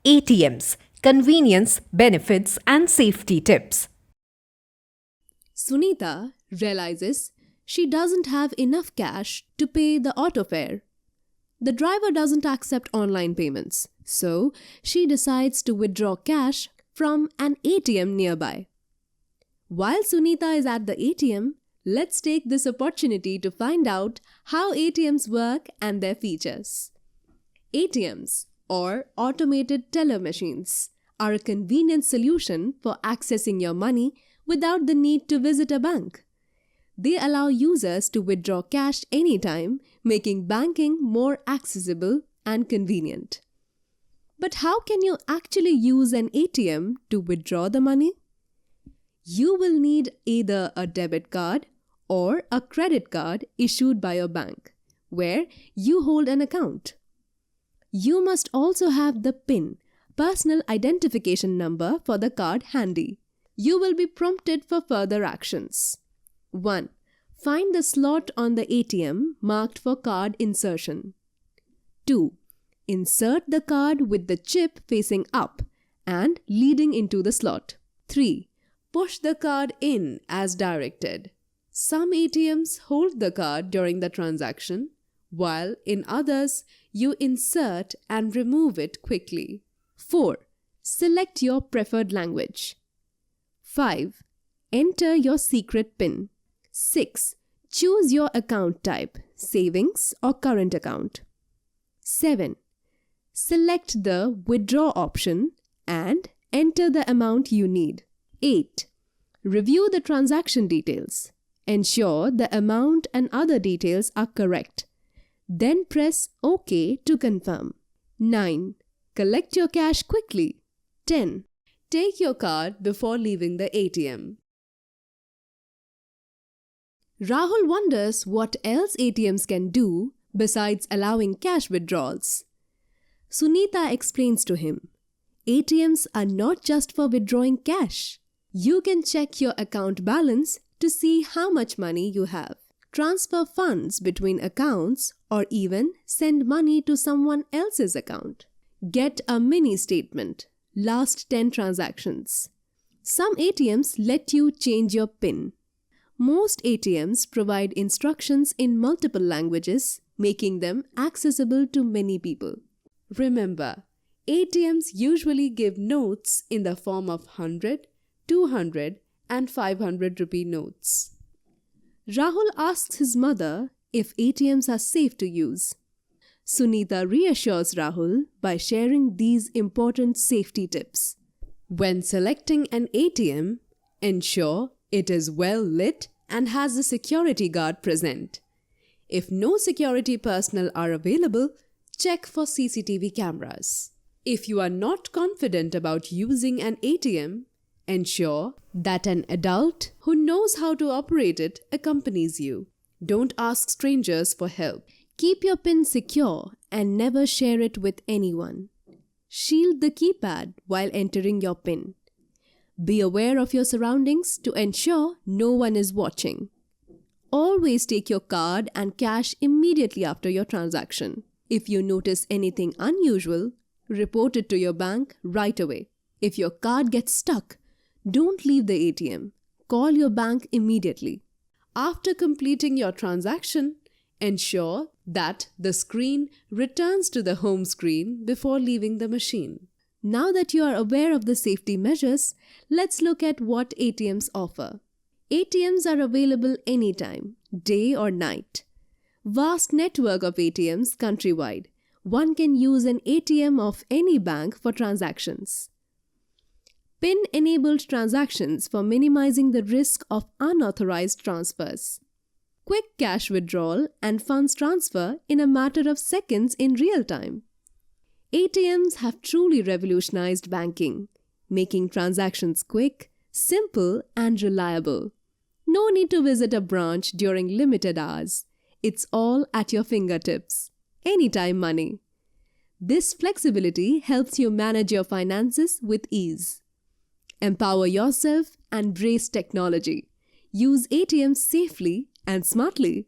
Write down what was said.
ATMs, convenience, benefits, and safety tips. Sunita realizes she doesn't have enough cash to pay the auto fare. The driver doesn't accept online payments, so she decides to withdraw cash from an ATM nearby. While Sunita is at the ATM, let's take this opportunity to find out how ATMs work and their features. ATMs, or automated teller machines, are a convenient solution for accessing your money without the need to visit a bank. They allow users to withdraw cash anytime, making banking more accessible and convenient. But how can you actually use an ATM to withdraw the money? You will need either a debit card or a credit card issued by your bank, where you hold an account. You must also have the PIN, personal identification number, for the card handy. You will be prompted for further actions. 1. Find the slot on the ATM marked for card insertion. 2. Insert the card with the chip facing up and leading into the slot. 3. Push the card in as directed. Some ATMs hold the card during the transaction, while in others, you insert and remove it quickly. 4. Select your preferred language. 5. Enter your secret PIN. 6. Choose your account type, savings or current account. 7. Select the withdraw option and enter the amount you need. 8. Review the transaction details. Ensure the amount and other details are correct. Then press OK to confirm. 9. Collect your cash quickly. 10. Take your card before leaving the ATM. Rahul wonders what else ATMs can do besides allowing cash withdrawals. Sunita explains to him, ATMs are not just for withdrawing cash. You can check your account balance to see how much money you have, transfer funds between accounts, or even send money to someone else's account. Get a mini statement, last 10 transactions. Some ATMs let you change your PIN. Most ATMs provide instructions in multiple languages, making them accessible to many people. Remember, ATMs usually give notes in the form of 100, 200 and 500 rupee notes. Rahul asks his mother if ATMs are safe to use. Sunita reassures Rahul by sharing these important safety tips. When selecting an ATM, ensure it is well lit and has a security guard present. If no security personnel are available, check for CCTV cameras. If you are not confident about using an ATM, ensure that an adult who knows how to operate it accompanies you. Don't ask strangers for help. Keep your PIN secure and never share it with anyone. Shield the keypad while entering your PIN. Be aware of your surroundings to ensure no one is watching. Always take your card and cash immediately after your transaction. If you notice anything unusual, report it to your bank right away. If your card gets stuck, don't leave the ATM. Call your bank immediately. After completing your transaction, ensure that the screen returns to the home screen before leaving the machine. Now that you are aware of the safety measures, let's look at what ATMs offer. ATMs are available anytime, day or night. Vast network of ATMs countrywide. One can use an ATM of any bank for transactions. PIN-enabled transactions for minimizing the risk of unauthorized transfers. Quick cash withdrawal and funds transfer in a matter of seconds in real time. ATMs have truly revolutionized banking, making transactions quick, simple, and reliable. No need to visit a branch during limited hours. It's all at your fingertips. Anytime money. This flexibility helps you manage your finances with ease. Empower yourself and embrace technology. Use ATMs safely and smartly.